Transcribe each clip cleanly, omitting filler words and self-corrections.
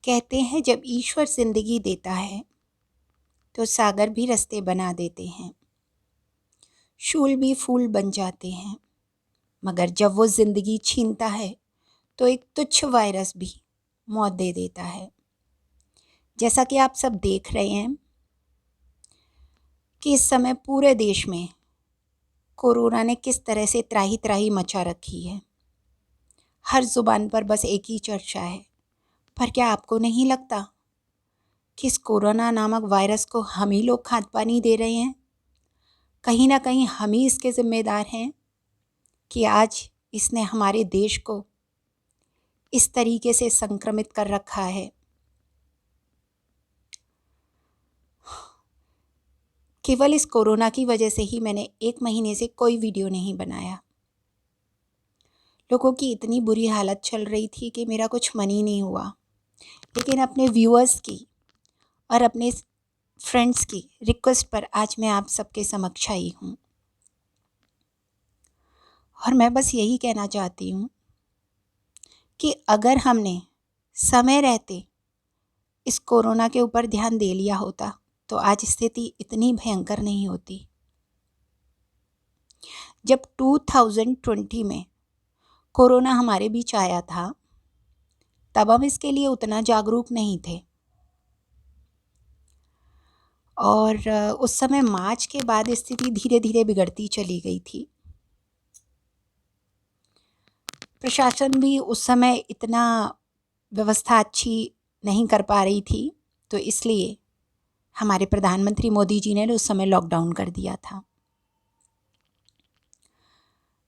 कहते हैं जब ईश्वर जिंदगी देता है तो सागर भी रास्ते बना देते हैं, शूल भी फूल बन जाते हैं। मगर जब वो जिंदगी छीनता है तो एक तुच्छ वायरस भी मौत दे देता है। जैसा कि आप सब देख रहे हैं कि इस समय पूरे देश में कोरोना ने किस तरह से त्राही त्राही मचा रखी है। हर जुबान पर बस एक ही चर्चा है, पर क्या आपको नहीं लगता कि इस कोरोना नामक वायरस को हम ही लोग खाद पानी दे रहे हैं? कहीं ना कहीं हम ही इसके जिम्मेदार हैं कि आज इसने हमारे देश को इस तरीके से संक्रमित कर रखा है। केवल इस कोरोना की वजह से ही मैंने 1 महीने से कोई वीडियो नहीं बनाया। लोगों की इतनी बुरी हालत चल रही थी कि मेरा कुछ मन ही नहीं हुआ, लेकिन अपने व्यूअर्स की और अपने फ्रेंड्स की रिक्वेस्ट पर आज मैं आप सबके समक्ष आई हूँ। और मैं बस यही कहना चाहती हूँ कि अगर हमने समय रहते इस कोरोना के ऊपर ध्यान दे लिया होता तो आज स्थिति इतनी भयंकर नहीं होती। जब 2020 में कोरोना हमारे बीच आया था तब हम इसके लिए उतना जागरूक नहीं थे, और उस समय मार्च के बाद स्थिति धीरे धीरे बिगड़ती चली गई थी। प्रशासन भी उस समय इतना व्यवस्था अच्छी नहीं कर पा रही थी, तो इसलिए हमारे प्रधानमंत्री मोदी जी ने उस समय लॉकडाउन कर दिया था।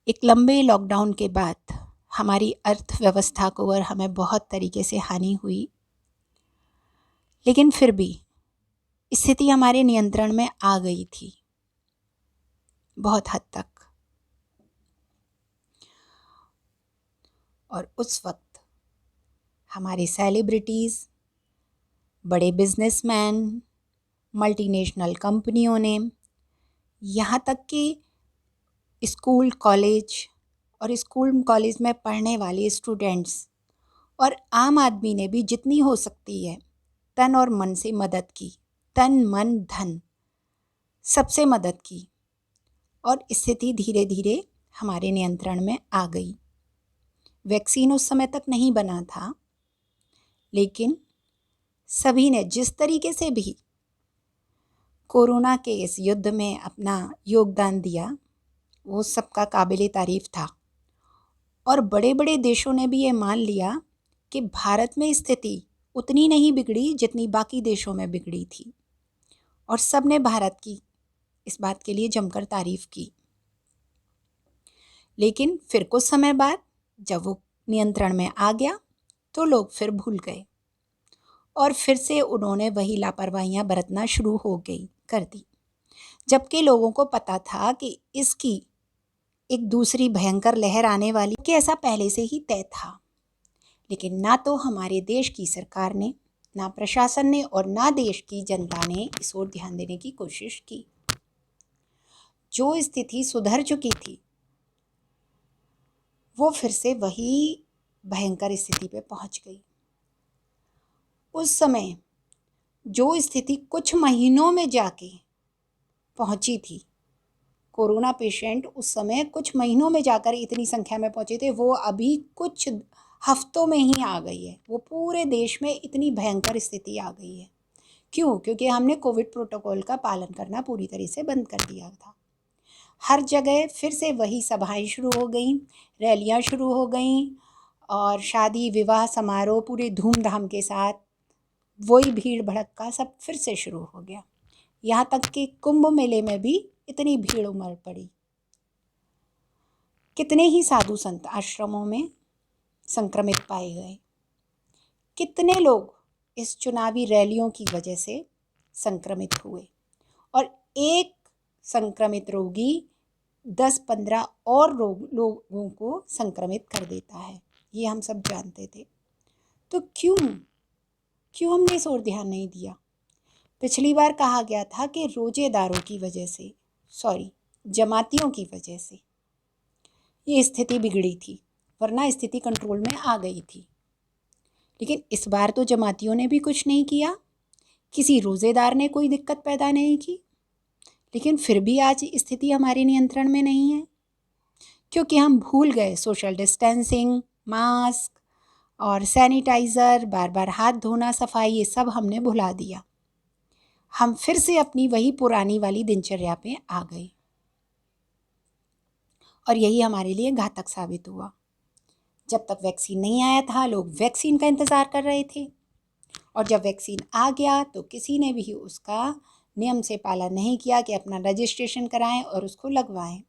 एक लंबे लॉकडाउन के बाद हमारी अर्थव्यवस्था को और हमें बहुत तरीके से हानि हुई, लेकिन फिर भी स्थिति हमारे नियंत्रण में आ गई थी बहुत हद तक। और उस वक्त हमारे सेलिब्रिटीज़, बड़े बिजनेसमैन, मल्टीनेशनल कंपनियों ने, यहाँ तक कि स्कूल कॉलेज और स्कूल कॉलेज में पढ़ने वाले स्टूडेंट्स और आम आदमी ने भी जितनी हो सकती है तन और मन से मदद की। तन मन धन सबसे मदद की और स्थिति धीरे धीरे हमारे नियंत्रण में आ गई। वैक्सीन उस समय तक नहीं बना था, लेकिन सभी ने जिस तरीके से भी कोरोना के इस युद्ध में अपना योगदान दिया वो सबका काबिले तारीफ था। और बड़े बड़े देशों ने भी ये मान लिया कि भारत में स्थिति उतनी नहीं बिगड़ी जितनी बाकी देशों में बिगड़ी थी, और सब ने भारत की इस बात के लिए जमकर तारीफ की। लेकिन फिर कुछ समय बाद जब वो नियंत्रण में आ गया तो लोग फिर भूल गए और फिर से उन्होंने वही लापरवाहियां बरतना शुरू हो गई कर दी, जबकि लोगों को पता था कि इसकी एक दूसरी भयंकर लहर आने वाली, कि ऐसा पहले से ही तय था। लेकिन ना तो हमारे देश की सरकार ने, ना प्रशासन ने और ना देश की जनता ने इस ओर ध्यान देने की कोशिश की। जो स्थिति सुधर चुकी थी वो फिर से वही भयंकर स्थिति पे पहुंच गई। उस समय जो स्थिति कुछ महीनों में जाके पहुंची थी, कोरोना पेशेंट उस समय कुछ महीनों में जाकर इतनी संख्या में पहुंचे थे, वो अभी कुछ हफ्तों में ही आ गई है। वो पूरे देश में इतनी भयंकर स्थिति आ गई है। क्यों? क्योंकि हमने कोविड प्रोटोकॉल का पालन करना पूरी तरह से बंद कर दिया था। हर जगह फिर से वही सभाएं शुरू हो गई, रैलियां शुरू हो गई और शादी विवाह समारोह पूरे धूमधाम के साथ वही भीड़ भड़क्का सब फिर से शुरू हो गया। यहाँ तक कि कुंभ मेले में भी इतनी भीड़ उमड़ पड़ी। कितने ही साधु संत आश्रमों में संक्रमित पाए गए। कितने लोग इस चुनावी रैलियों की वजह से संक्रमित हुए, और एक संक्रमित रोगी 10-15 और लोगों को संक्रमित कर देता है, ये हम सब जानते थे। तो क्यों हमने इस ओर ध्यान नहीं दिया? पिछली बार कहा गया था कि रोजेदारों की वजह से, जमातियों की वजह से ये स्थिति बिगड़ी थी, वरना स्थिति कंट्रोल में आ गई थी। लेकिन इस बार तो जमातियों ने भी कुछ नहीं किया, किसी रोज़ेदार ने कोई दिक्कत पैदा नहीं की, लेकिन फिर भी आज स्थिति हमारे नियंत्रण में नहीं है, क्योंकि हम भूल गए सोशल डिस्टेंसिंग, मास्क और सैनिटाइज़र, बार बार हाथ धोना, सफाई, ये सब हमने भुला दिया। हम फिर से अपनी वही पुरानी वाली दिनचर्या पे आ गए और यही हमारे लिए घातक साबित हुआ। जब तक वैक्सीन नहीं आया था, लोग वैक्सीन का इंतज़ार कर रहे थे, और जब वैक्सीन आ गया तो किसी ने भी उसका नियम से पालन नहीं किया कि अपना रजिस्ट्रेशन कराएं और उसको लगवाएं।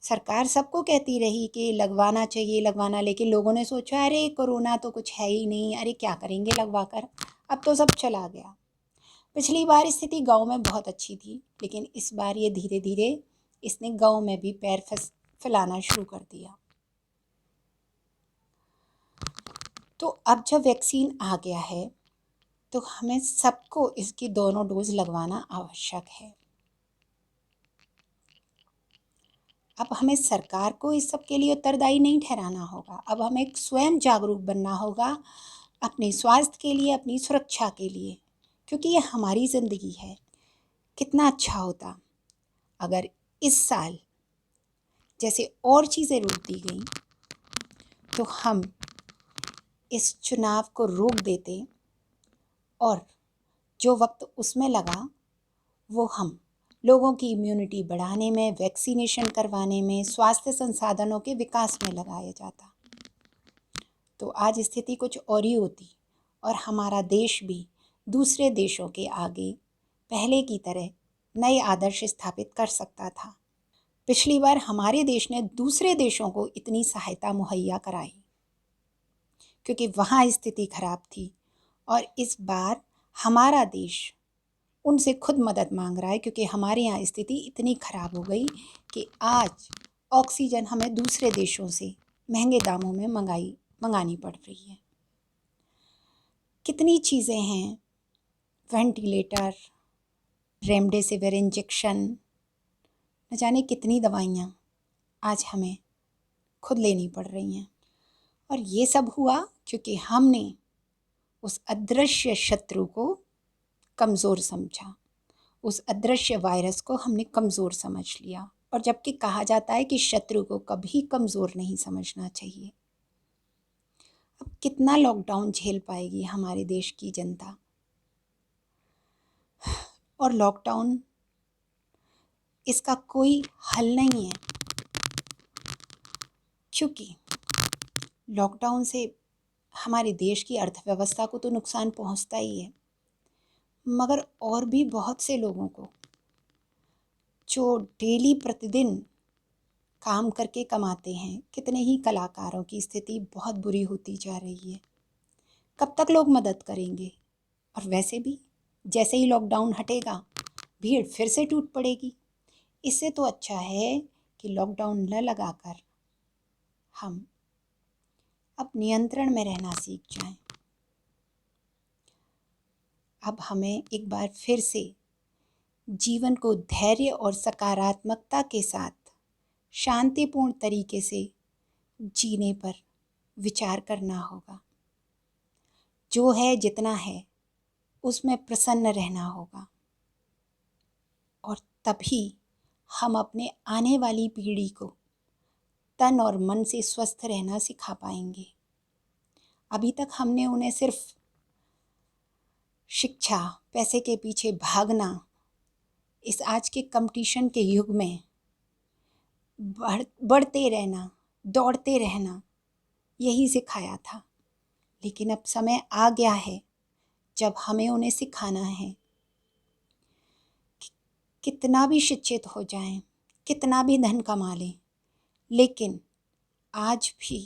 सरकार सबको कहती रही कि लगवाना चाहिए लगवाना, लेकिन लोगों ने सोचा अरे कोरोना तो कुछ है ही नहीं, अरे क्या करेंगे लगवा कर, अब तो सब चला गया। पिछली बार स्थिति गांव में बहुत अच्छी थी, लेकिन इस बार ये धीरे धीरे इसने गांव में भी पैर फैलाना शुरू कर दिया। तो अब जब वैक्सीन आ गया है तो हमें सबको इसकी दोनों डोज लगवाना आवश्यक है। अब हमें सरकार को इस सब के लिए उत्तरदायी नहीं ठहराना होगा, अब हमें स्वयं जागरूक बनना होगा अपने स्वास्थ्य के लिए, अपनी सुरक्षा के लिए, क्योंकि ये हमारी ज़िंदगी है। कितना अच्छा होता अगर इस साल जैसे और चीज़ें रोक दी गई तो हम इस चुनाव को रोक देते और जो वक्त उसमें लगा वो हम लोगों की इम्यूनिटी बढ़ाने में, वैक्सीनेशन करवाने में, स्वास्थ्य संसाधनों के विकास में लगाया जाता, तो आज स्थिति कुछ और ही होती और हमारा देश भी दूसरे देशों के आगे पहले की तरह नए आदर्श स्थापित कर सकता था। पिछली बार हमारे देश ने दूसरे देशों को इतनी सहायता मुहैया कराई क्योंकि वहाँ स्थिति खराब थी, और इस बार हमारा देश उनसे खुद मदद मांग रहा है क्योंकि हमारे यहाँ स्थिति इतनी खराब हो गई कि आज ऑक्सीजन हमें दूसरे देशों से महंगे दामों में मंगानी पड़ रही है। कितनी चीज़ें हैं, वेंटिलेटर, रेमडेसिविर इंजेक्शन, न जाने कितनी दवाइयाँ आज हमें खुद लेनी पड़ रही हैं। और ये सब हुआ क्योंकि हमने उस अदृश्य शत्रु को कमज़ोर समझा, उस अदृश्य वायरस को हमने कमज़ोर समझ लिया, और जबकि कहा जाता है कि शत्रु को कभी कमज़ोर नहीं समझना चाहिए। अब कितना लॉकडाउन झेल पाएगी हमारे देश की जनता? और लॉकडाउन इसका कोई हल नहीं है, क्योंकि लॉकडाउन से हमारे देश की अर्थव्यवस्था को तो नुकसान पहुंचता ही है, मगर और भी बहुत से लोगों को जो डेली प्रतिदिन काम करके कमाते हैं, कितने ही कलाकारों की स्थिति बहुत बुरी होती जा रही है। कब तक लोग मदद करेंगे? और वैसे भी जैसे ही लॉकडाउन हटेगा भीड़ फिर से टूट पड़ेगी। इससे तो अच्छा है कि लॉकडाउन न लगाकर हम अब नियंत्रण में रहना सीख जाएं। अब हमें एक बार फिर से जीवन को धैर्य और सकारात्मकता के साथ शांतिपूर्ण तरीके से जीने पर विचार करना होगा। जो है जितना है उसमें प्रसन्न रहना होगा, और तभी हम अपने आने वाली पीढ़ी को तन और मन से स्वस्थ रहना सिखा पाएंगे। अभी तक हमने उन्हें सिर्फ शिक्षा, पैसे के पीछे भागना, इस आज के कंपटीशन के युग में बढ़ते रहना, दौड़ते रहना, यही सिखाया था। लेकिन अब समय आ गया है जब हमें उन्हें सिखाना है कि कितना भी शिक्षित हो जाएं, कितना भी धन कमा लें, लेकिन आज भी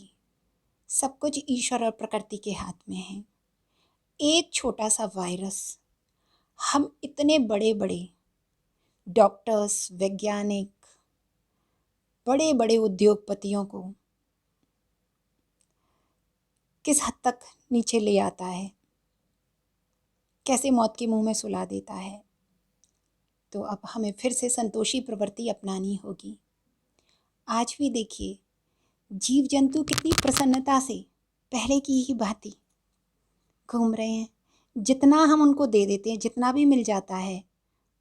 सब कुछ ईश्वर और प्रकृति के हाथ में है। एक छोटा सा वायरस हम इतने बड़े बड़े डॉक्टर्स, वैज्ञानिक, बड़े बड़े उद्योगपतियों को किस हद तक नीचे ले आता है, कैसे मौत के मुंह में सुला देता है। तो अब हमें फिर से संतोषी प्रवृत्ति अपनानी होगी। आज भी देखिए जीव जंतु कितनी प्रसन्नता से पहले की ही भांति घूम रहे हैं। जितना हम उनको दे देते हैं, जितना भी मिल जाता है,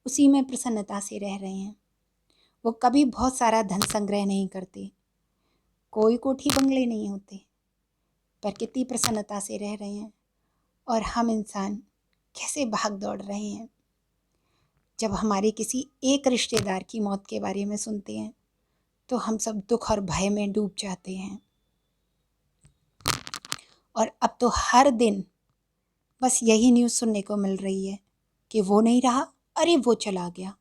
उसी में प्रसन्नता से रह रहे हैं। वो कभी बहुत सारा धन संग्रह नहीं करते, कोई कोठी बंगले नहीं होते, पर कितनी प्रसन्नता से रह रहे हैं। और हम इंसान कैसे भाग दौड़ रहे हैं। जब हमारे किसी एक रिश्तेदार की मौत के बारे में सुनते हैं तो हम सब दुख और भय में डूब जाते हैं। और अब तो हर दिन बस यही न्यूज़ सुनने को मिल रही है कि वो नहीं रहा, अरे वो चला गया।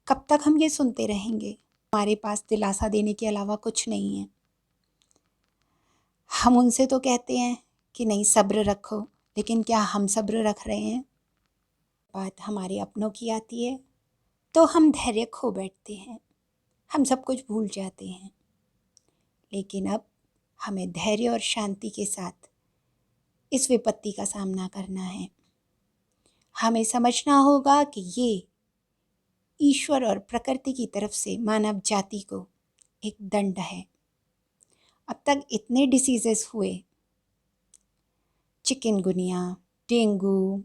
कब तक हम ये सुनते रहेंगे? हमारे पास दिलासा देने के अलावा कुछ नहीं है। हम उनसे तो कहते हैं कि नहीं सब्र रखो, लेकिन क्या हम सब्र रख रहे हैं? बात हमारे अपनों की आती है तो हम धैर्य खो बैठते हैं, हम सब कुछ भूल जाते हैं। लेकिन अब हमें धैर्य और शांति के साथ इस विपत्ति का सामना करना है। हमें समझना होगा कि ये ईश्वर और प्रकृति की तरफ से मानव जाति को एक दंड है। अब तक इतने डिसीजेस हुए, चिकनगुनिया, डेंगू,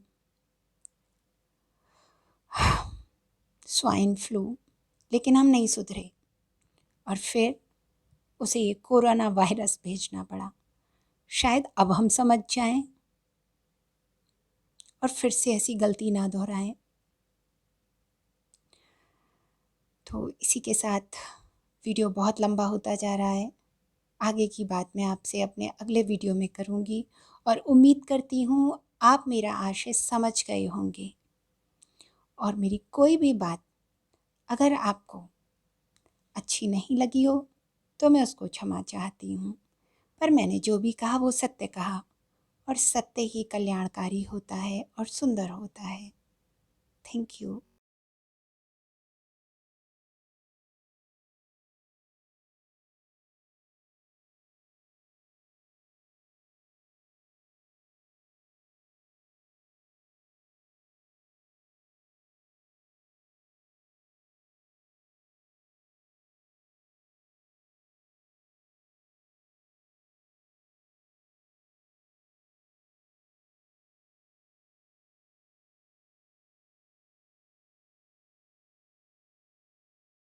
स्वाइन फ्लू, लेकिन हम नहीं सुधरे और फिर उसे ये कोरोना वायरस भेजना पड़ा। शायद अब हम समझ जाएं और फिर से ऐसी गलती ना दोहराएं। तो इसी के साथ वीडियो बहुत लंबा होता जा रहा है। आगे की बात मैं आपसे अपने अगले वीडियो में करूँगी और उम्मीद करती हूँ आप मेरा आशय समझ गए होंगे। और मेरी कोई भी बात अगर आपको अच्छी नहीं लगी हो तो मैं उसको क्षमा चाहती हूँ, पर मैंने जो भी कहा वो सत्य कहा और सत्य ही कल्याणकारी होता है और सुंदर होता है। Thank you.